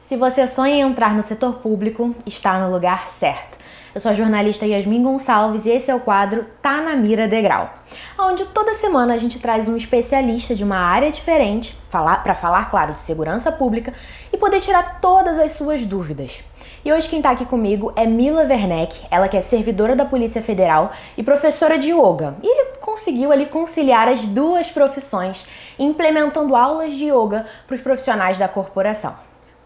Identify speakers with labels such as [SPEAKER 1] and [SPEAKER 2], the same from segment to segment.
[SPEAKER 1] Se você sonha em entrar no setor público, está no lugar certo. Eu sou a jornalista Yasmin Gonçalves e esse é o quadro Tá na Mira Degrau, onde toda semana a gente traz um especialista de uma área diferente para falar, claro, de segurança pública e poder tirar todas as suas dúvidas. E hoje quem está aqui comigo é Mila Werneck, ela que é servidora da Polícia Federal e professora de yoga e conseguiu ali conciliar as duas profissões, implementando aulas de yoga para os profissionais da corporação.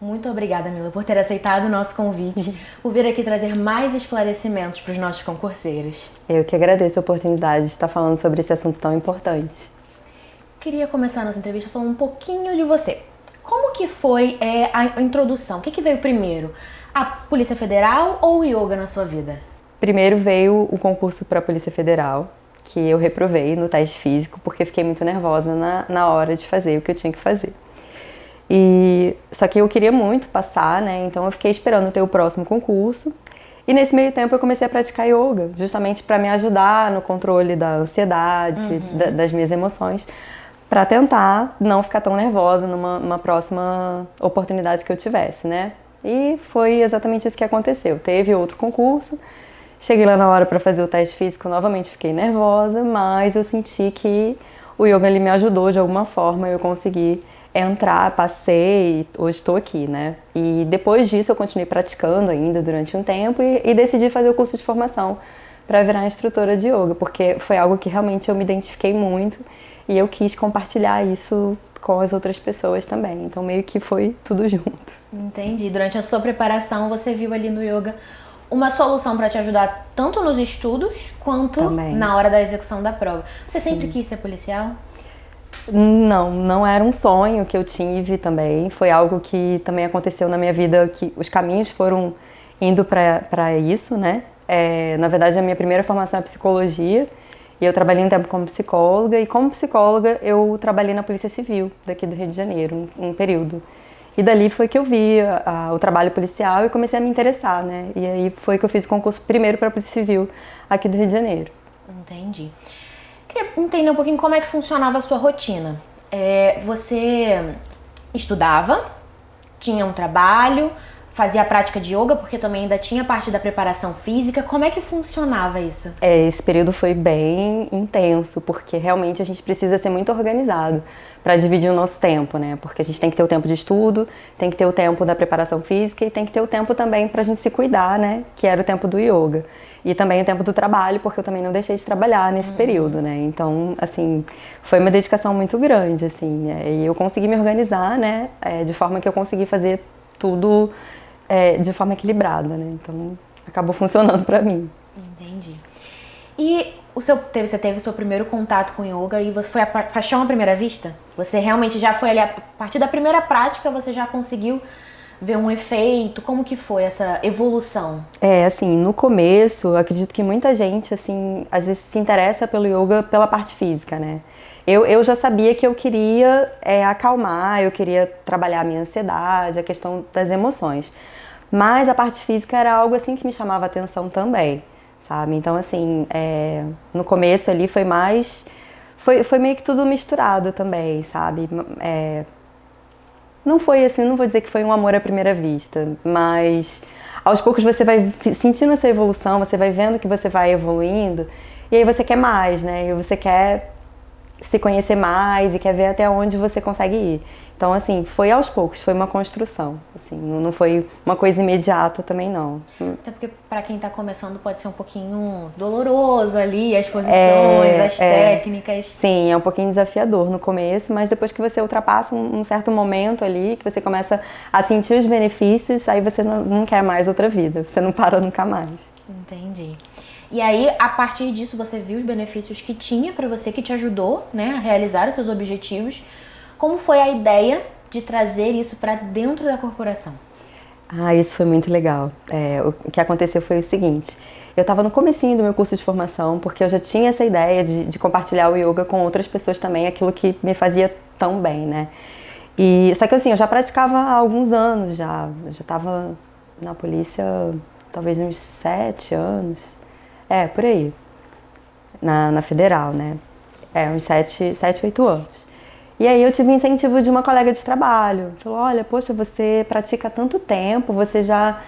[SPEAKER 1] Muito obrigada, Mila, por ter aceitado o nosso convite, por vir aqui trazer mais esclarecimentos para os nossos concurseiros.
[SPEAKER 2] Eu que agradeço a oportunidade de estar falando sobre esse assunto tão importante.
[SPEAKER 1] Queria começar a nossa entrevista falando um pouquinho de você. Como que foi a introdução? O que veio primeiro? A Polícia Federal ou o yoga na sua vida?
[SPEAKER 2] Primeiro veio o concurso para a Polícia Federal, que eu reprovei no teste físico, porque fiquei muito nervosa na hora de fazer o que eu tinha que fazer. Só que eu queria muito passar, né? Então eu fiquei esperando ter o próximo concurso. E nesse meio tempo eu comecei a praticar yoga, justamente para me ajudar no controle da ansiedade, das minhas emoções, para tentar não ficar tão nervosa numa próxima oportunidade que eu tivesse, né? E foi exatamente isso que aconteceu. Teve outro concurso, cheguei lá na hora para fazer o teste físico, novamente fiquei nervosa, mas eu senti que o yoga ele me ajudou de alguma forma, eu consegui entrar, passei, hoje estou aqui, né? E depois disso eu continuei praticando ainda durante um tempo e decidi fazer o curso de formação para virar instrutora de yoga, porque foi algo que realmente eu me identifiquei muito e eu quis compartilhar isso com as outras pessoas também. Então meio que foi tudo junto.
[SPEAKER 1] Entendi. Durante a sua preparação você viu ali no yoga uma solução para te ajudar tanto nos estudos quanto
[SPEAKER 2] também
[SPEAKER 1] na hora da execução da prova. Você
[SPEAKER 2] Sim.
[SPEAKER 1] sempre quis ser policial?
[SPEAKER 2] Não era um sonho que eu tive também, foi algo que também aconteceu na minha vida, que os caminhos foram indo para isso, né? Na verdade, a minha primeira formação é psicologia e eu trabalhei um tempo como psicóloga e como psicóloga eu trabalhei na Polícia Civil daqui do Rio de Janeiro, um período. E dali foi que eu vi o trabalho policial e comecei a me interessar, né? E aí foi que eu fiz o concurso primeiro para a Polícia Civil aqui do Rio de Janeiro.
[SPEAKER 1] Entendi. Queria entender um pouquinho como é que funcionava a sua rotina. Você estudava, tinha um trabalho, fazia a prática de yoga, porque também ainda tinha parte da preparação física. Como é que funcionava isso?
[SPEAKER 2] Esse período foi bem intenso, porque realmente a gente precisa ser muito organizado para dividir o nosso tempo, né? Porque a gente tem que ter o tempo de estudo, tem que ter o tempo da preparação física e tem que ter o tempo também para a gente se cuidar, né? Que era o tempo do yoga. E também o tempo do trabalho, porque eu também não deixei de trabalhar nesse período, né? Então, assim, foi uma dedicação muito grande, assim. E eu consegui me organizar, né? De forma que eu consegui fazer tudo de forma equilibrada, né? Então, acabou funcionando pra mim.
[SPEAKER 1] Entendi. E você teve o seu primeiro contato com yoga e foi a paixão à primeira vista? Você realmente já foi ali, a partir da primeira prática, você já conseguiu ver um efeito? Como que foi essa evolução?
[SPEAKER 2] Assim, no começo, eu acredito que muita gente, assim, às vezes se interessa pelo yoga pela parte física, né? Eu já sabia que eu queria acalmar, eu queria trabalhar a minha ansiedade, a questão das emoções. Mas a parte física era algo, assim, que me chamava atenção também, sabe? Então, assim, no começo ali foi mais... Foi meio que tudo misturado também, sabe? Não foi assim, não vou dizer que foi um amor à primeira vista, mas aos poucos você vai sentindo essa evolução, você vai vendo que você vai evoluindo e aí você quer mais, né? E você quer se conhecer mais e quer ver até onde você consegue ir. Então, assim, foi aos poucos, foi uma construção, assim, não foi uma coisa imediata também, não.
[SPEAKER 1] Até porque para quem tá começando pode ser um pouquinho doloroso ali, as posições, as técnicas.
[SPEAKER 2] Sim, é um pouquinho desafiador no começo, mas depois que você ultrapassa um certo momento ali, que você começa a sentir os benefícios, aí você não quer mais outra vida, você não para nunca mais.
[SPEAKER 1] Entendi. E aí, a partir disso, você viu os benefícios que tinha para você, que te ajudou, né, a realizar os seus objetivos. Como foi a ideia de trazer isso para dentro da corporação?
[SPEAKER 2] Isso foi muito legal. O que aconteceu foi o seguinte, eu estava no comecinho do meu curso de formação, porque eu já tinha essa ideia de compartilhar o yoga com outras pessoas também, aquilo que me fazia tão bem, né? Só que assim, eu já praticava há alguns anos já estava na polícia talvez uns 7 anos, por aí, na federal, né? Uns 7, 8 anos. E aí eu tive incentivo de uma colega de trabalho. Falou, olha, poxa, você pratica há tanto tempo, você já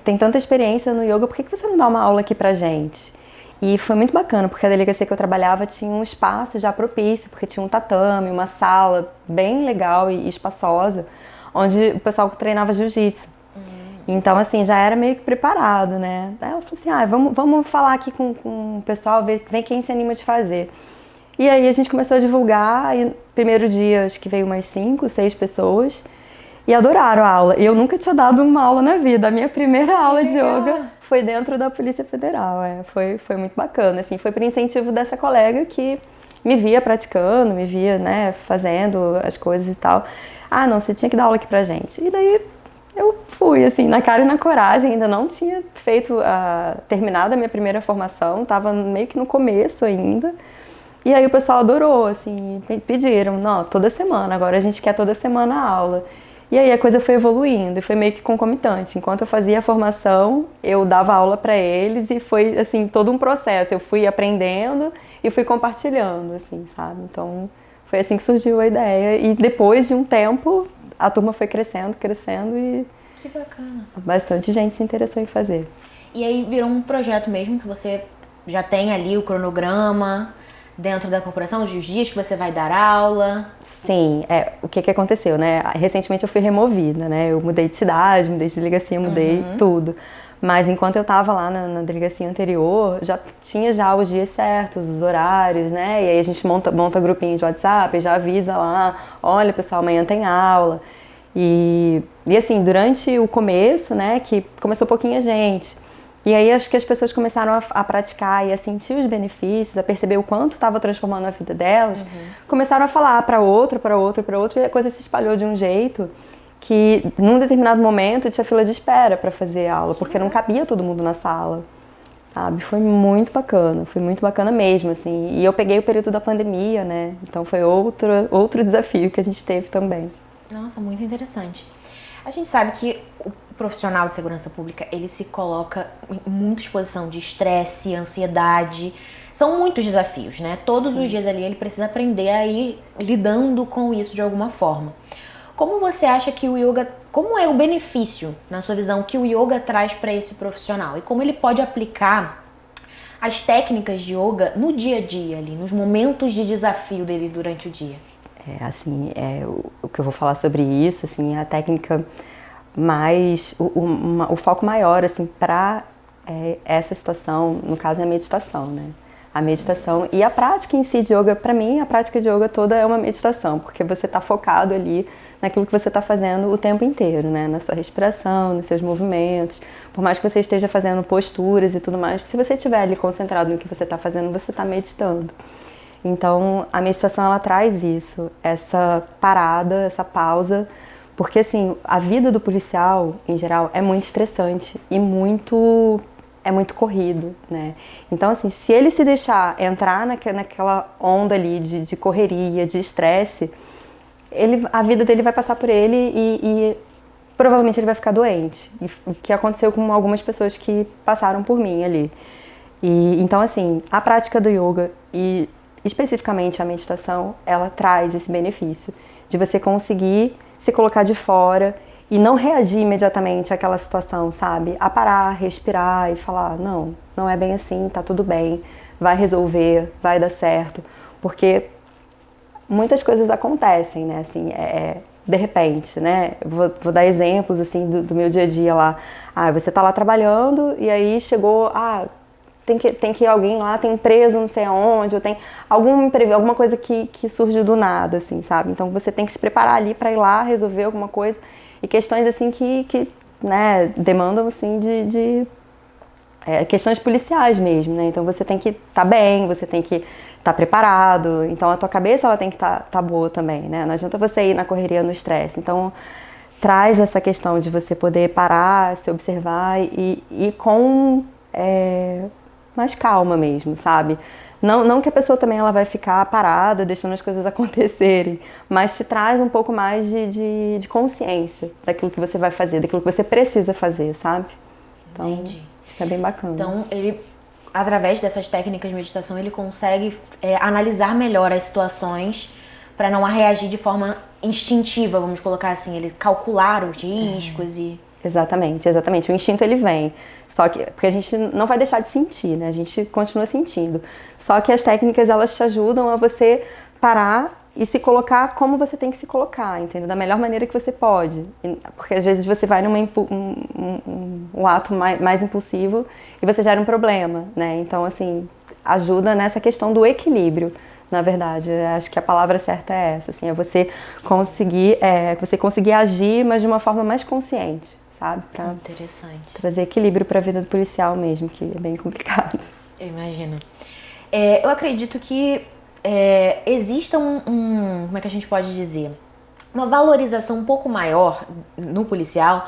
[SPEAKER 2] tem tanta experiência no yoga, por que você não dá uma aula aqui pra gente? E foi muito bacana, porque a delegacia que eu trabalhava tinha um espaço já propício, porque tinha um tatame, uma sala bem legal e espaçosa, onde o pessoal treinava jiu-jitsu. Então, assim, já era meio que preparado, né? Aí eu falei assim, vamos falar aqui com o pessoal, vem quem se anima de fazer. E aí a gente começou a divulgar, e primeiro dia acho que veio umas 5, 6 pessoas, e adoraram a aula. E eu nunca tinha dado uma aula na vida. A minha primeira aula de yoga foi dentro da Polícia Federal. Foi muito bacana, assim, foi por incentivo dessa colega que me via praticando, me via, né, fazendo as coisas e tal. Ah, não, você tinha que dar aula aqui pra gente. E daí eu fui, assim, na cara e na coragem, ainda não tinha terminado a minha primeira formação, tava meio que no começo ainda. E aí o pessoal adorou, assim, pediram, não, toda semana, agora a gente quer toda semana a aula. E aí a coisa foi evoluindo e foi meio que concomitante. Enquanto eu fazia a formação, eu dava aula para eles e foi, assim, todo um processo. Eu fui aprendendo e fui compartilhando, assim, sabe? Então foi assim que surgiu a ideia. E depois de um tempo, a turma foi crescendo e
[SPEAKER 1] que bacana.
[SPEAKER 2] Bastante gente se interessou em fazer.
[SPEAKER 1] E aí virou um projeto mesmo que você já tem ali o cronograma dentro da corporação, os dias que você vai dar aula?
[SPEAKER 2] Sim, o que aconteceu, né? Recentemente eu fui removida, né? Eu mudei de cidade, mudei de delegacia, mudei tudo. Mas enquanto eu estava lá na delegacia anterior, já tinha já os dias certos, os horários, né? E aí a gente monta grupinho de WhatsApp, já avisa lá, olha pessoal, amanhã tem aula. E assim, durante o começo, né, que começou pouquinha gente, e aí acho que as pessoas começaram a praticar e a sentir os benefícios, a perceber o quanto estava transformando a vida delas, começaram a falar para outro, e a coisa se espalhou de um jeito que num determinado momento tinha fila de espera para fazer aula, porque não cabia todo mundo na sala, sabe? Foi muito bacana mesmo, assim. E eu peguei o período da pandemia, né? Então foi outro desafio que a gente teve também.
[SPEAKER 1] Nossa, muito interessante. A gente sabe que o profissional de segurança pública, ele se coloca em muita exposição de estresse, ansiedade. São muitos desafios, né? Todos os dias ali ele precisa aprender a ir lidando com isso de alguma forma. Como você acha que o yoga, como é o benefício, na sua visão, que o yoga traz para esse profissional? E como ele pode aplicar as técnicas de yoga no dia a dia ali, nos momentos de desafio dele durante o dia?
[SPEAKER 2] O que eu vou falar sobre isso, assim, a técnica mais, o foco maior, assim, para essa situação, no caso é a meditação, né? A meditação e a prática em si de yoga, para mim, a prática de yoga toda é uma meditação, porque você está focado ali naquilo que você está fazendo o tempo inteiro, né? Na sua respiração, nos seus movimentos, por mais que você esteja fazendo posturas e tudo mais, se você estiver ali concentrado no que você está fazendo, você está meditando. Então, a meditação, ela traz isso, essa parada, essa pausa, porque, assim, a vida do policial, em geral, é muito estressante e é muito corrido, né? Então, assim, se ele se deixar entrar naquela onda ali de correria, de estresse, a vida dele vai passar por ele e provavelmente ele vai ficar doente. O que aconteceu com algumas pessoas que passaram por mim ali. Então, assim, a prática do yoga e especificamente a meditação, ela traz esse benefício de você conseguir se colocar de fora e não reagir imediatamente àquela situação, sabe? A parar, respirar e falar, não é bem assim, tá tudo bem, vai resolver, vai dar certo, porque muitas coisas acontecem, né, assim, de repente, né, vou dar exemplos, assim, do meu dia a dia lá, você tá lá trabalhando e aí chegou, tem que ir alguém lá, tem preso não sei aonde, ou tem alguma coisa que surge do nada, assim, sabe? Então você tem que se preparar ali para ir lá resolver alguma coisa e questões assim que né, demandam assim questões policiais mesmo, né? Então você tem que estar bem, você tem que estar preparado, então a tua cabeça ela tem que estar boa também, né? Não adianta você ir na correria, no estresse. Então traz essa questão de você poder parar, se observar e com mais calma mesmo, sabe? Não que a pessoa também ela vai ficar parada, deixando as coisas acontecerem, mas te traz um pouco mais de consciência daquilo que você vai fazer, daquilo que você precisa fazer, sabe? Então,
[SPEAKER 1] entendi.
[SPEAKER 2] Isso é bem bacana.
[SPEAKER 1] Então, ele, através dessas técnicas de meditação, ele consegue analisar melhor as situações para não reagir de forma instintiva, vamos colocar assim, ele calcular os riscos e...
[SPEAKER 2] Exatamente, exatamente. O instinto ele vem. Só que, porque a gente não vai deixar de sentir, né? A gente continua sentindo. Só que as técnicas, elas te ajudam a você parar e se colocar como você tem que se colocar, entendeu? Da melhor maneira que você pode. Porque às vezes você vai um ato mais impulsivo e você gera um problema, né? Então, assim, ajuda nessa questão do equilíbrio, na verdade. Eu acho que a palavra certa é essa, assim, é você conseguir agir, mas de uma forma mais consciente, sabe? Pra
[SPEAKER 1] Interessante.
[SPEAKER 2] trazer equilíbrio para a vida do policial mesmo, que é bem complicado.
[SPEAKER 1] Eu imagino. Eu acredito que exista como é que a gente pode dizer? Uma valorização um pouco maior no policial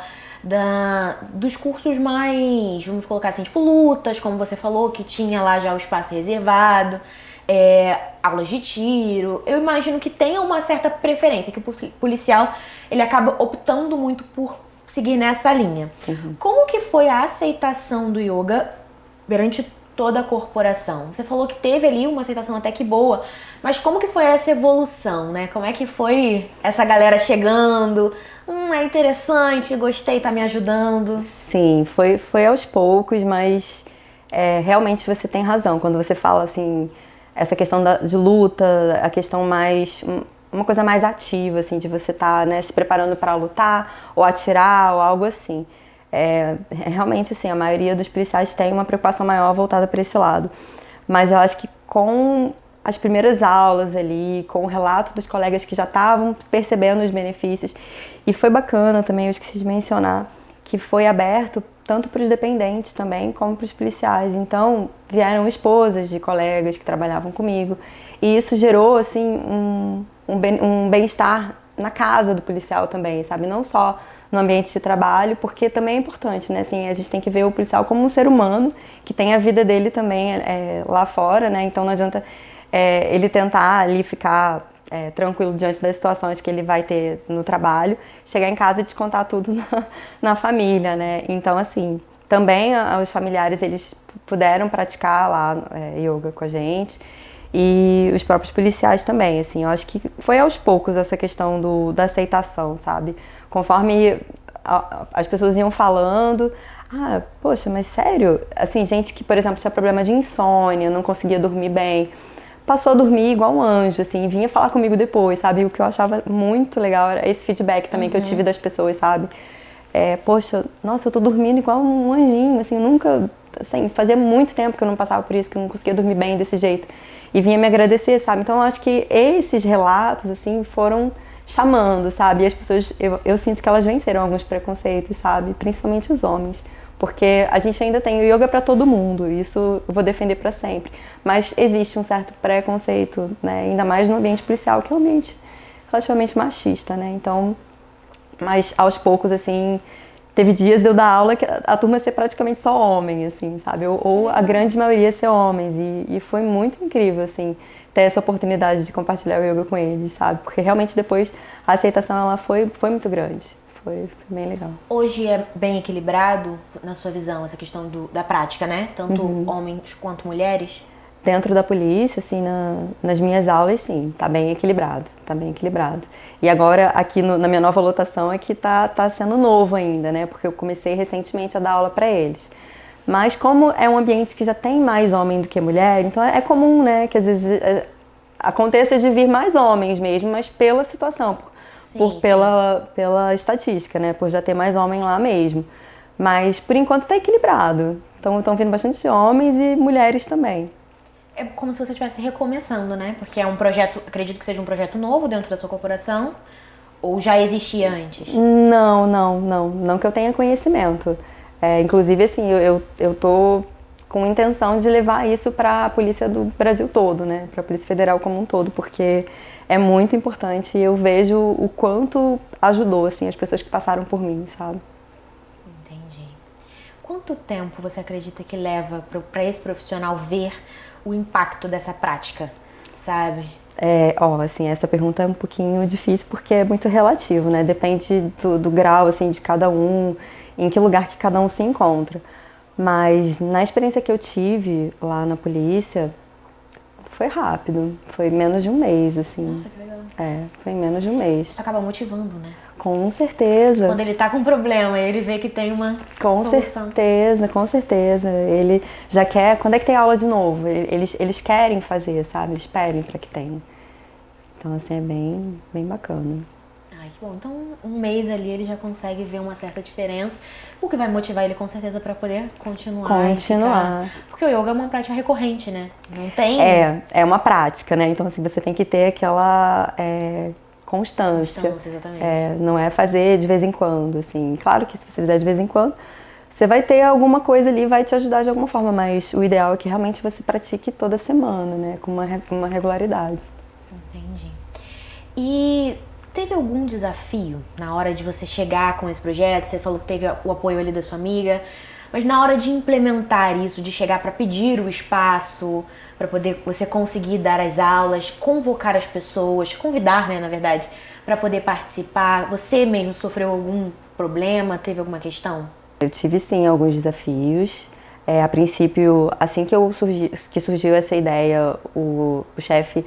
[SPEAKER 1] dos cursos mais, vamos colocar assim, tipo lutas, como você falou, que tinha lá já o espaço reservado, aulas de tiro. Eu imagino que tenha uma certa preferência, que o policial ele acaba optando muito por seguir nessa linha.
[SPEAKER 2] Uhum.
[SPEAKER 1] Como que foi a aceitação do yoga perante toda a corporação? Você falou que teve ali uma aceitação até que boa, mas como que foi essa evolução, né? Como é que foi essa galera chegando? É interessante, gostei, tá me ajudando.
[SPEAKER 2] Sim, foi aos poucos, mas realmente você tem razão. Quando você fala assim, essa questão de luta, a questão mais... uma coisa mais ativa, assim, de você estar, né, se preparando para lutar, ou atirar, ou algo assim. Realmente, assim, a maioria dos policiais tem uma preocupação maior voltada para esse lado. Mas eu acho que com as primeiras aulas ali, com o relato dos colegas que já estavam percebendo os benefícios, e foi bacana também, eu esqueci de mencionar, que foi aberto tanto para os dependentes também, como para os policiais. Então, vieram esposas de colegas que trabalhavam comigo, e isso gerou, assim, um bem-estar na casa do policial também, sabe? Não só no ambiente de trabalho, porque também é importante, né? Assim, a gente tem que ver o policial como um ser humano, que tem a vida dele também lá fora, né? Então não adianta ele tentar ali ficar tranquilo diante das situações que ele vai ter no trabalho, chegar em casa e descontar tudo na família, né? Então, assim, também os familiares, eles puderam praticar lá yoga com a gente, e os próprios policiais também, assim, eu acho que foi aos poucos essa questão da aceitação, sabe? Conforme as pessoas iam falando, poxa, mas sério? Assim, gente que, por exemplo, tinha problema de insônia, não conseguia dormir bem, passou a dormir igual um anjo, assim, vinha falar comigo depois, sabe? O que eu achava muito legal era esse feedback também que eu tive das pessoas, sabe? Poxa, nossa, eu tô dormindo igual um anjinho, assim, nunca, assim, fazia muito tempo que eu não passava por isso, que eu não conseguia dormir bem desse jeito. E vinha me agradecer, sabe? Então eu acho que esses relatos, assim, foram chamando, sabe? E as pessoas, eu sinto que elas venceram alguns preconceitos, sabe? Principalmente os homens. Porque a gente ainda tem o yoga para todo mundo, isso eu vou defender para sempre. Mas existe um certo preconceito, né? Ainda mais no ambiente policial, que é um ambiente relativamente machista, né? Então, mas aos poucos, assim, teve dias de eu dar aula que a turma ser praticamente só homem, assim, sabe? Ou a grande maioria ser homens. E foi muito incrível, assim, ter essa oportunidade de compartilhar o yoga com eles, sabe? Porque realmente depois a aceitação ela foi muito grande. Foi bem legal.
[SPEAKER 1] Hoje é bem equilibrado, na sua visão, essa questão da prática, né? Tanto homens quanto mulheres?
[SPEAKER 2] Dentro da polícia, assim, nas minhas aulas, sim, tá bem equilibrado, tá bem equilibrado. E agora, aqui na minha nova lotação, é que tá sendo novo ainda, né? Porque eu comecei recentemente a dar aula para eles. Mas como é um ambiente que já tem mais homem do que mulher, então é comum, né, que às vezes aconteça de vir mais homens mesmo, mas pela situação, pela estatística, né, por já ter mais homem lá mesmo. Mas, por enquanto, tá equilibrado. Então, estão vindo bastante homens e mulheres também.
[SPEAKER 1] É como se você estivesse recomeçando, né? Porque é um projeto, acredito que seja um projeto novo dentro da sua corporação, ou já existia antes?
[SPEAKER 2] Não que eu tenha conhecimento. Inclusive, assim, eu tô com intenção de levar isso para a polícia do Brasil todo, né? Para a Polícia Federal como um todo, porque é muito importante e eu vejo o quanto ajudou, assim, as pessoas que passaram por mim, sabe?
[SPEAKER 1] Entendi. Quanto tempo você acredita que leva para esse profissional ver o impacto dessa prática, sabe?
[SPEAKER 2] Assim, essa pergunta é um pouquinho difícil porque é muito relativo, né? Depende do grau, assim, de cada um, em que lugar que cada um se encontra. Mas na experiência que eu tive lá na polícia, foi rápido. Foi menos de um mês, assim.
[SPEAKER 1] Nossa, que legal.
[SPEAKER 2] Foi menos de um mês.
[SPEAKER 1] Isso acaba motivando, né?
[SPEAKER 2] Com certeza.
[SPEAKER 1] Quando ele tá com um problema e ele vê que tem uma solução.
[SPEAKER 2] Com certeza. Ele já quer... Quando é que tem aula de novo? Eles querem fazer, sabe? Eles pedem pra que tenha. Então, assim, é bem bacana.
[SPEAKER 1] Ai, que bom. Então, um mês ali ele já consegue ver uma certa diferença, o que vai motivar ele com certeza para poder continuar. Porque o yoga é uma prática recorrente, né? Não tem...
[SPEAKER 2] É uma prática, né? Então, assim, você tem que ter aquela constância.
[SPEAKER 1] Exatamente.
[SPEAKER 2] Não é fazer de vez em quando, assim. Claro que se você fizer de vez em quando, você vai ter alguma coisa ali, vai te ajudar de alguma forma, mas o ideal é que realmente você pratique toda semana, né? Com uma regularidade.
[SPEAKER 1] Entendi. E teve algum desafio na hora de você chegar com esse projeto? Você falou que teve o apoio ali da sua amiga, mas na hora de implementar isso, de chegar para pedir o espaço, para poder você conseguir dar as aulas, convocar as pessoas, convidar, né, na verdade, para poder participar, você mesmo sofreu algum problema, teve alguma questão?
[SPEAKER 2] Eu tive sim alguns desafios. A princípio, assim que surgiu essa ideia, o chefe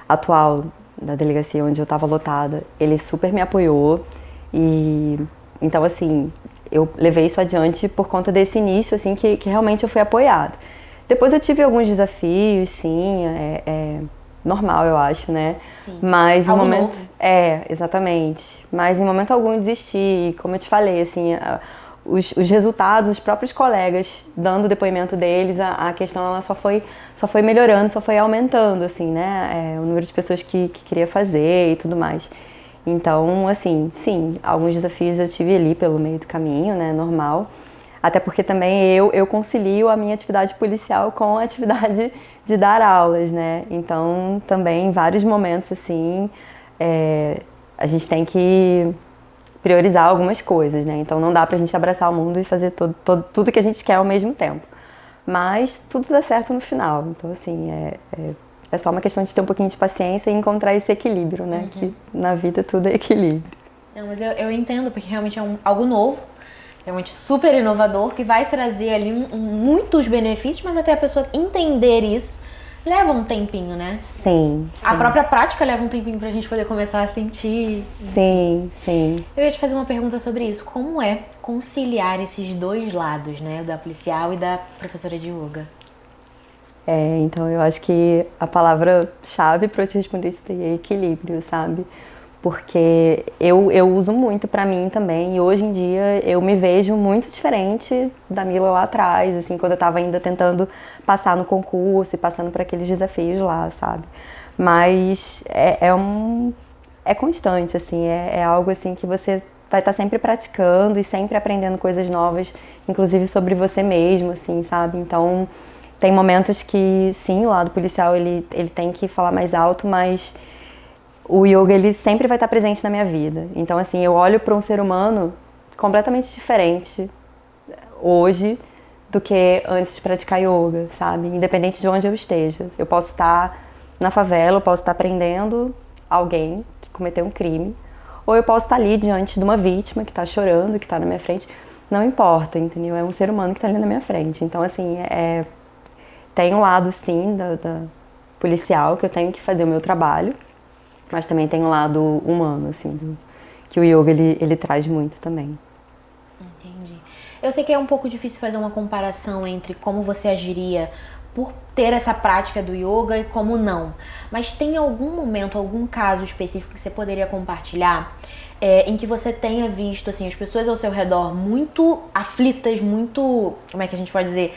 [SPEAKER 2] atual da delegacia onde eu estava lotada, ele super me apoiou e então assim, eu levei isso adiante por conta desse início assim que realmente eu fui apoiada. Depois eu tive alguns desafios, sim, normal eu acho, né?
[SPEAKER 1] Sim.
[SPEAKER 2] Mas
[SPEAKER 1] algo
[SPEAKER 2] em momento
[SPEAKER 1] novo.
[SPEAKER 2] Exatamente. Mas em momento algum eu desisti, como eu te falei, assim, os resultados, os próprios colegas dando o depoimento deles, a questão ela só foi melhorando, só foi aumentando, assim, né? O número de pessoas que queria fazer e tudo mais. Então, assim, sim, alguns desafios eu tive ali pelo meio do caminho, né? Normal. Até porque também eu concilio a minha atividade policial com a atividade de dar aulas, né? Então, também em vários momentos, assim, a gente tem que priorizar algumas coisas, né? Então não dá pra gente abraçar o mundo e fazer tudo que a gente quer ao mesmo tempo. Mas tudo dá certo no final. Então, assim, é só uma questão de ter um pouquinho de paciência e encontrar esse equilíbrio, né? Que na vida tudo é equilíbrio.
[SPEAKER 1] Não, mas eu entendo, porque realmente é algo novo, realmente super inovador, que vai trazer ali muitos benefícios, mas até a pessoa entender isso leva um tempinho, né?
[SPEAKER 2] Sim.
[SPEAKER 1] A própria prática leva um tempinho pra gente poder começar a sentir.
[SPEAKER 2] Sim.
[SPEAKER 1] Eu ia te fazer uma pergunta sobre isso. Como é conciliar esses dois lados, né? Da policial e da professora de yoga?
[SPEAKER 2] Então eu acho que a palavra-chave para eu te responder isso daí é equilíbrio, sabe? Porque eu uso muito pra mim também e hoje em dia eu me vejo muito diferente da Mila lá atrás, assim, quando eu tava ainda tentando passar no concurso e passando por aqueles desafios lá, sabe? Mas é constante, assim, é algo assim que você vai estar sempre praticando e sempre aprendendo coisas novas, inclusive sobre você mesmo, assim, sabe? Então, tem momentos que, sim, o lado policial ele tem que falar mais alto, mas o yoga ele sempre vai estar presente na minha vida. Então, assim, eu olho para um ser humano completamente diferente hoje do que antes de praticar yoga, sabe? Independente de onde eu esteja. Eu posso estar na favela, eu posso estar prendendo alguém que cometeu um crime, ou eu posso estar ali diante de uma vítima que está chorando, que está na minha frente. Não importa, entendeu? É um ser humano que está ali na minha frente. Então, assim, tem um lado, sim, da policial, que eu tenho que fazer o meu trabalho, mas também tem um lado humano, assim, que o yoga ele traz muito também.
[SPEAKER 1] Entendi. Eu sei que é um pouco difícil fazer uma comparação entre como você agiria por ter essa prática do yoga e como não. Mas tem algum momento, algum caso específico que você poderia compartilhar em que você tenha visto assim, as pessoas ao seu redor muito aflitas, muito, como é que a gente pode dizer,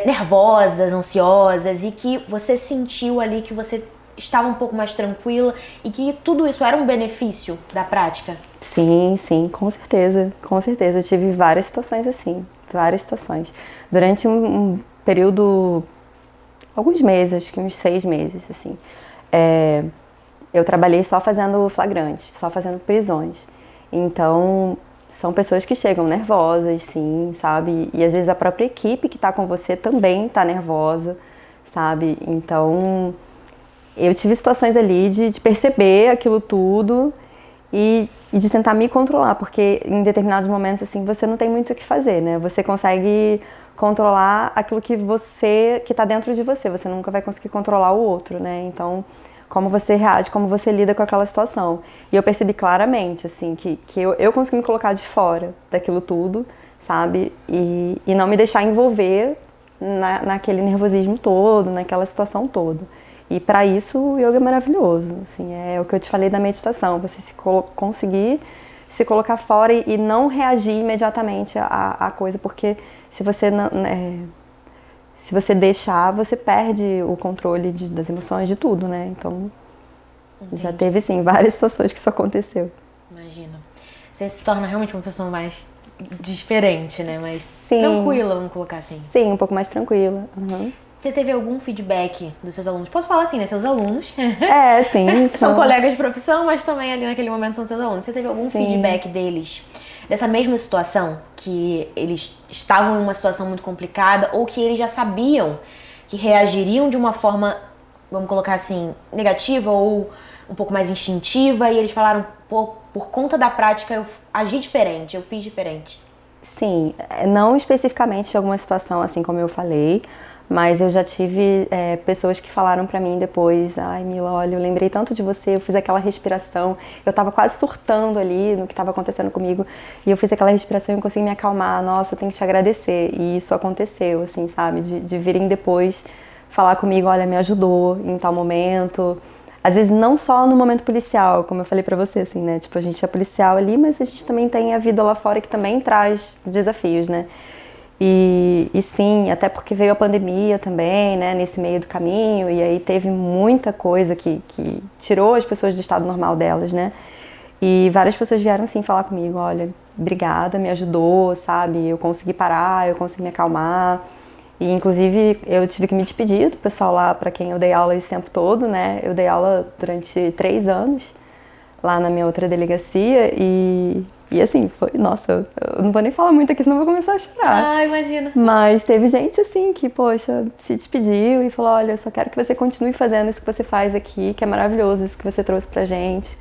[SPEAKER 1] nervosas, ansiosas, e que você sentiu ali que você estava um pouco mais tranquila e que tudo isso era um benefício da prática?
[SPEAKER 2] Sim, com certeza, com certeza. Eu tive várias situações assim, várias situações. Durante um período, alguns meses, acho que uns 6 meses, assim, eu trabalhei só fazendo flagrantes, só fazendo prisões. Então, são pessoas que chegam nervosas, sim, sabe? E às vezes a própria equipe que está com você também está nervosa, sabe? Então, eu tive situações ali de perceber aquilo tudo e de tentar me controlar, porque em determinados momentos, assim, você não tem muito o que fazer, né? Você consegue controlar aquilo que está dentro de você. Você nunca vai conseguir controlar o outro, né? Então, como você reage, como você lida com aquela situação. E eu percebi claramente, assim, que eu consegui me colocar de fora daquilo tudo, sabe? E não me deixar envolver naquele nervosismo todo, naquela situação toda. E para isso o yoga é maravilhoso, assim, é o que eu te falei da meditação, você conseguir se colocar fora e não reagir imediatamente à coisa, porque se você não, se você deixar, você perde o controle das emoções, de tudo, né? Então, entendi. Já teve, sim, várias situações que isso aconteceu.
[SPEAKER 1] Imagina. Você se torna realmente uma pessoa mais diferente, né? Mais
[SPEAKER 2] sim.
[SPEAKER 1] Tranquila, vamos colocar assim.
[SPEAKER 2] Sim, um pouco mais tranquila. Uhum.
[SPEAKER 1] Você teve algum feedback dos seus alunos? Posso falar assim, né? Seus alunos.
[SPEAKER 2] Sim.
[SPEAKER 1] São colegas de profissão, mas também ali naquele momento são seus alunos. Você teve algum feedback deles dessa mesma situação? Que eles estavam em uma situação muito complicada ou que eles já sabiam que reagiriam de uma forma, vamos colocar assim, negativa ou um pouco mais instintiva e eles falaram, pô, por conta da prática eu agi diferente, eu fiz diferente?
[SPEAKER 2] Sim, não especificamente de alguma situação assim como eu falei, mas eu já tive pessoas que falaram pra mim depois, ai Mila, olha, eu lembrei tanto de você, eu fiz aquela respiração, eu tava quase surtando ali no que tava acontecendo comigo, e eu fiz aquela respiração e eu consegui me acalmar, nossa, eu tenho que te agradecer, e isso aconteceu, assim, sabe, de virem depois falar comigo, olha, me ajudou em tal momento, às vezes não só no momento policial, como eu falei pra você, assim, né, tipo, a gente é policial ali, mas a gente também tem a vida lá fora que também traz desafios, né. E sim, até porque veio a pandemia também, né, nesse meio do caminho, e aí teve muita coisa que tirou as pessoas do estado normal delas, né, e várias pessoas vieram assim falar comigo, olha, obrigada, me ajudou, sabe, eu consegui parar, eu consegui me acalmar, e inclusive eu tive que me despedir do pessoal lá para quem eu dei aula esse tempo todo, né, eu dei aula durante 3 anos lá na minha outra delegacia e assim, foi, nossa, eu não vou nem falar muito aqui, senão eu vou começar a chorar.
[SPEAKER 1] Ah, imagina.
[SPEAKER 2] Mas teve gente assim que, poxa, se despediu e falou, olha, eu só quero que você continue fazendo isso que você faz aqui, que é maravilhoso isso que você trouxe pra gente.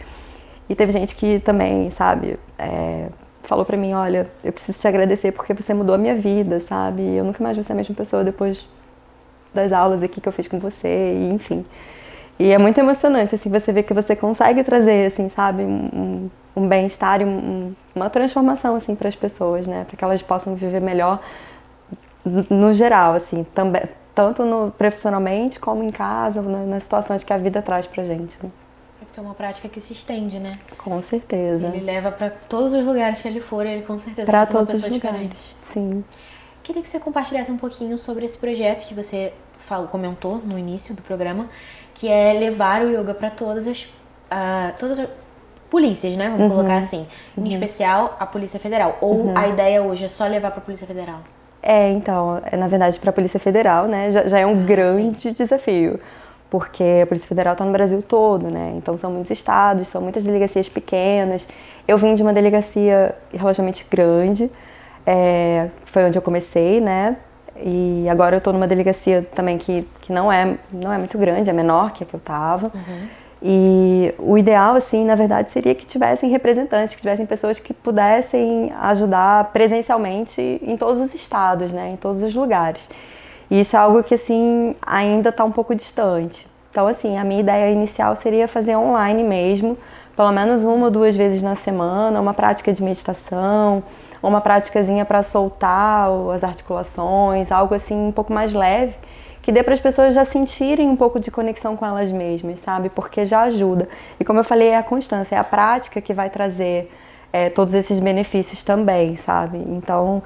[SPEAKER 2] E teve gente que também, sabe, falou pra mim, olha, eu preciso te agradecer porque você mudou a minha vida, sabe? Eu nunca mais vou ser a mesma pessoa depois das aulas aqui que eu fiz com você, e enfim. E é muito emocionante, assim, você ver que você consegue trazer, assim, sabe, um bem-estar e uma transformação, assim, para as pessoas, né? Para que elas possam viver melhor no geral, assim, também, tanto profissionalmente como em casa, nas situações que a vida traz pra gente, né?
[SPEAKER 1] É uma prática que se estende, né?
[SPEAKER 2] Com certeza.
[SPEAKER 1] Ele leva para todos os lugares que ele for, ele com certeza
[SPEAKER 2] vai
[SPEAKER 1] ser uma pessoa
[SPEAKER 2] lugares.
[SPEAKER 1] Diferente.
[SPEAKER 2] Sim.
[SPEAKER 1] Queria que você compartilhasse um pouquinho sobre esse projeto que você comentou no início do programa, que é levar o yoga para todas as polícias, né? Vamos colocar assim. Em especial a Polícia Federal. Ou a ideia hoje é só levar para a Polícia Federal?
[SPEAKER 2] Então, na verdade, para a Polícia Federal, né, já é um grande desafio. Porque a Polícia Federal está no Brasil todo, né? Então são muitos estados, são muitas delegacias pequenas. Eu vim de uma delegacia relativamente grande, foi onde eu comecei, né? E agora eu estou numa delegacia também que não é muito grande, é menor que a que eu estava. E o ideal, assim, na verdade, seria que tivessem representantes, que tivessem pessoas que pudessem ajudar presencialmente em todos os estados, né? Em todos os lugares. E isso é algo que, assim, ainda está um pouco distante. Então, assim, a minha ideia inicial seria fazer online mesmo, pelo menos 1 ou 2 vezes na semana, uma prática de meditação, uma praticazinha para soltar as articulações, algo assim um pouco mais leve, que dê para as pessoas já sentirem um pouco de conexão com elas mesmas, sabe? Porque já ajuda. E como eu falei, é a constância, é a prática que vai trazer todos esses benefícios também, sabe? Então,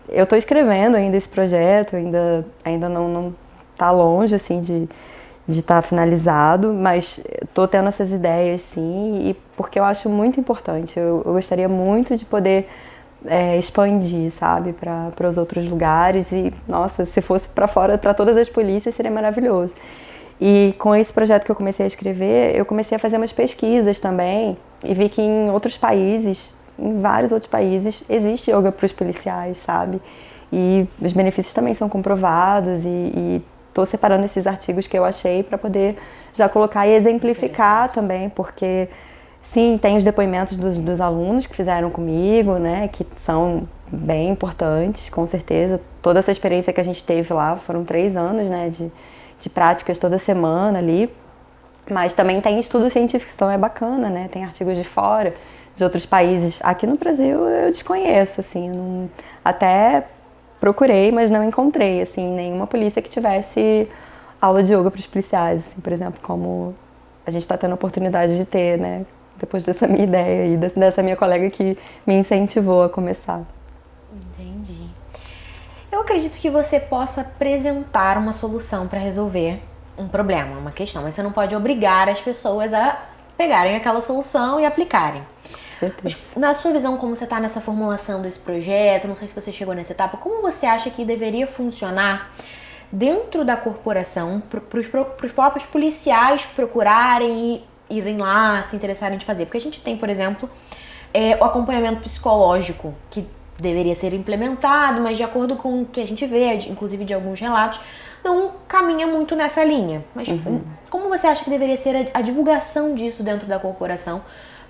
[SPEAKER 2] eu estou escrevendo ainda esse projeto, ainda não está longe assim de estar finalizado, mas estou tendo essas ideias sim, e porque eu acho muito importante. Eu gostaria muito de poder expandir, sabe, para os outros lugares e, nossa, se fosse para fora, para todas as polícias, seria maravilhoso. E com esse projeto que eu comecei a escrever, eu comecei a fazer umas pesquisas também e vi que em outros países, em vários outros países, existe yoga para os policiais, sabe? E os benefícios também são comprovados e estou separando esses artigos que eu achei para poder já colocar e exemplificar também, porque sim, tem os depoimentos dos alunos que fizeram comigo, né, que são bem importantes, com certeza. Toda essa experiência que a gente teve lá, foram 3 anos, né, de práticas toda semana ali. Mas também tem estudos científicos, então é bacana, né? Tem artigos de fora, de outros países. Aqui no Brasil eu desconheço, assim, até procurei, mas não encontrei, assim, nenhuma polícia que tivesse aula de yoga para os policiais, assim, por exemplo, como a gente está tendo a oportunidade de ter, né? Depois dessa minha ideia aí, dessa minha colega que me incentivou a começar.
[SPEAKER 1] Entendi. Eu acredito que você possa apresentar uma solução para resolver um problema, uma questão, mas você não pode obrigar as pessoas a pegarem aquela solução e aplicarem. Mas, na sua visão, como você está nessa formulação desse projeto, não sei se você chegou nessa etapa, como você acha que deveria funcionar dentro da corporação para os próprios policiais procurarem e irem lá, se interessarem de fazer? Porque a gente tem, por exemplo, o acompanhamento psicológico, que deveria ser implementado, mas de acordo com o que a gente vê, inclusive de alguns relatos, não caminha muito nessa linha. Mas como você acha que deveria ser a divulgação disso dentro da corporação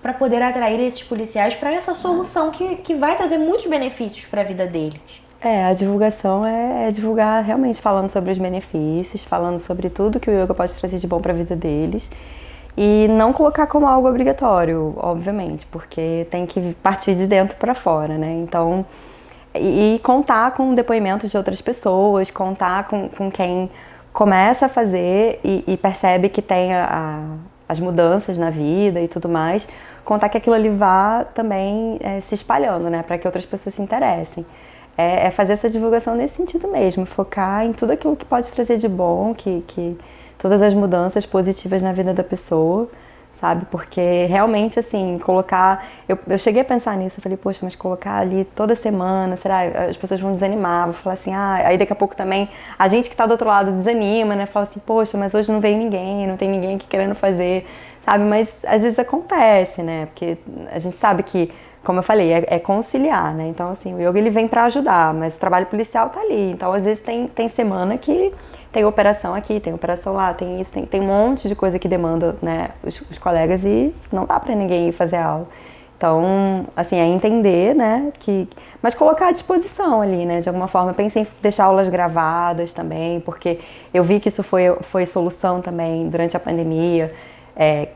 [SPEAKER 1] para poder atrair esses policiais para essa solução que vai trazer muitos benefícios para a vida deles?
[SPEAKER 2] A divulgação é divulgar realmente falando sobre os benefícios, falando sobre tudo que o yoga pode trazer de bom para a vida deles. E não colocar como algo obrigatório, obviamente, porque tem que partir de dentro para fora, né? Então, e contar com depoimentos de outras pessoas, contar com quem começa a fazer e percebe que tem as mudanças na vida e tudo mais, contar que aquilo ali vá também se espalhando, né? Para que outras pessoas se interessem. É fazer essa divulgação nesse sentido mesmo, focar em tudo aquilo que pode trazer de bom, que todas as mudanças positivas na vida da pessoa, sabe? Porque realmente, assim, colocar... Eu cheguei a pensar nisso, eu falei, poxa, mas colocar ali toda semana, será? As pessoas vão desanimar, vão falar assim, aí daqui a pouco também a gente que tá do outro lado desanima, né? Fala assim, poxa, mas hoje não veio ninguém, não tem ninguém aqui querendo fazer, sabe? Mas às vezes acontece, né? Porque a gente sabe que, como eu falei, é conciliar, né? Então, assim, o yoga ele vem para ajudar, mas o trabalho policial tá ali. Então, às vezes tem semana que tem operação aqui, tem operação lá, tem isso, tem um monte de coisa que demanda, né, os colegas e não dá para ninguém ir fazer aula. Então, assim, é entender, né, mas colocar à disposição ali, né, de alguma forma. Eu pensei em deixar aulas gravadas também, porque eu vi que isso foi solução também durante a pandemia.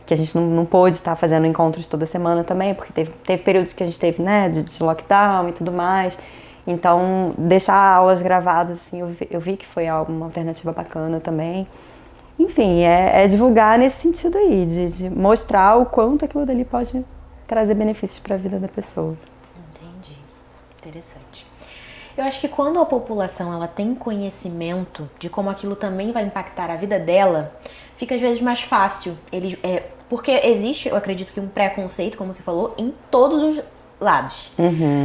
[SPEAKER 2] Que a gente não pôde estar fazendo encontros toda semana também, porque teve períodos que a gente teve, né, de lockdown e tudo mais. Então, deixar aulas gravadas, assim, eu vi que foi uma alternativa bacana também. Enfim, divulgar nesse sentido aí, de mostrar o quanto aquilo dali pode trazer benefícios para a vida da pessoa.
[SPEAKER 1] Entendi. Interessante. Eu acho que quando a população ela tem conhecimento de como aquilo também vai impactar a vida dela, fica às vezes mais fácil. Porque existe, eu acredito que um preconceito, como você falou, em todos os lados.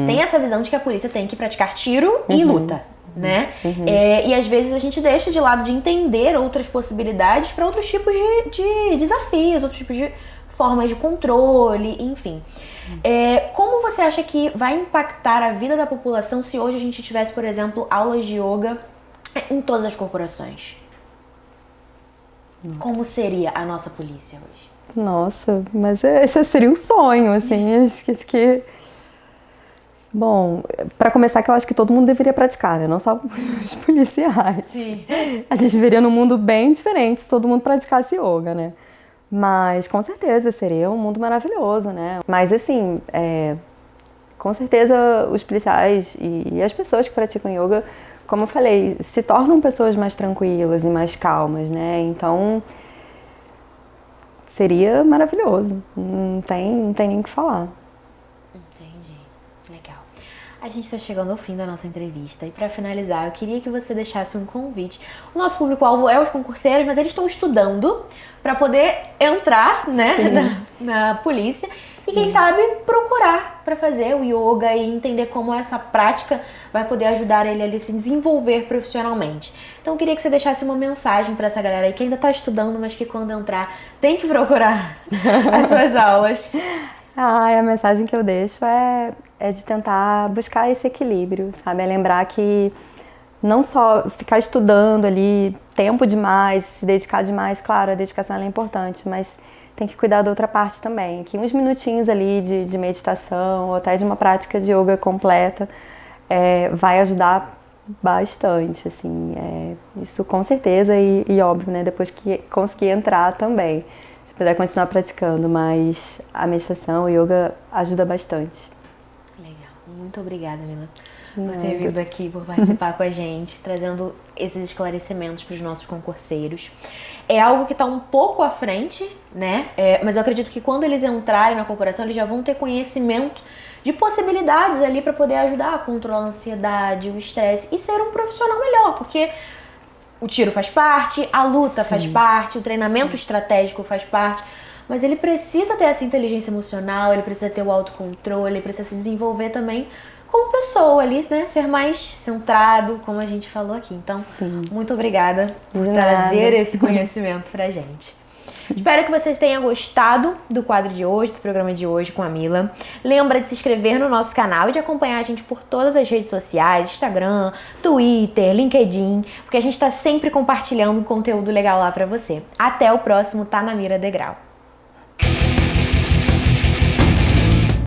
[SPEAKER 1] Tem essa visão de que a polícia tem que praticar tiro e luta, né? E às vezes a gente deixa de lado de entender outras possibilidades para outros tipos de desafios, outros tipos de formas de controle, enfim. Como você acha que vai impactar a vida da população se hoje a gente tivesse, por exemplo, aulas de yoga em todas as corporações? Como seria a nossa polícia hoje?
[SPEAKER 2] Nossa, mas esse seria um sonho, assim, acho que... Bom, para começar, que eu acho que todo mundo deveria praticar, né? Não só os policiais.
[SPEAKER 1] Sim.
[SPEAKER 2] A gente viveria num mundo bem diferente se todo mundo praticasse yoga, né? Mas, com certeza, seria um mundo maravilhoso, né? Mas, assim, com certeza os policiais e as pessoas que praticam yoga, como eu falei, se tornam pessoas mais tranquilas e mais calmas, né? Então, seria maravilhoso. Não tem nem o que falar.
[SPEAKER 1] Entendi. Legal. A gente está chegando ao fim da nossa entrevista e para finalizar, eu queria que você deixasse um convite. O nosso público-alvo é os concurseiros, mas eles estão estudando para poder entrar, né, na polícia e quem sabe procurar para fazer o yoga e entender como essa prática vai poder ajudar ele a se desenvolver profissionalmente. Então eu queria que você deixasse uma mensagem para essa galera aí que ainda está estudando, mas que quando entrar tem que procurar as suas aulas.
[SPEAKER 2] A mensagem que eu deixo é de tentar buscar esse equilíbrio, sabe? É lembrar que não só ficar estudando ali, tempo demais, se dedicar demais, claro, a dedicação é importante, mas tem que cuidar da outra parte também. Que uns minutinhos ali de meditação ou até de uma prática de yoga completa vai ajudar bastante, assim, isso com certeza e óbvio, né, depois que conseguir entrar também, se puder continuar praticando, mas a meditação, o yoga ajuda bastante.
[SPEAKER 1] Legal, muito obrigada, Mila, por ter vindo aqui, por participar com a gente, trazendo esses esclarecimentos para os nossos concurseiros. É algo que está um pouco à frente, né, mas eu acredito que quando eles entrarem na corporação, eles já vão ter conhecimento de possibilidades ali para poder ajudar a controlar a ansiedade, o estresse e ser um profissional melhor, porque o tiro faz parte, a luta faz parte, o treinamento estratégico faz parte, mas ele precisa ter essa inteligência emocional, ele precisa ter o autocontrole, ele precisa se desenvolver também como pessoa ali, né? Ser mais centrado, como a gente falou aqui. Então, muito obrigada por trazer esse conhecimento pra gente. Espero que vocês tenham gostado do quadro de hoje, do programa de hoje com a Mila. Lembra de se inscrever no nosso canal e de acompanhar a gente por todas as redes sociais, Instagram, Twitter, LinkedIn, porque a gente está sempre compartilhando conteúdo legal lá pra você. Até o próximo Tá na Mira Degrau.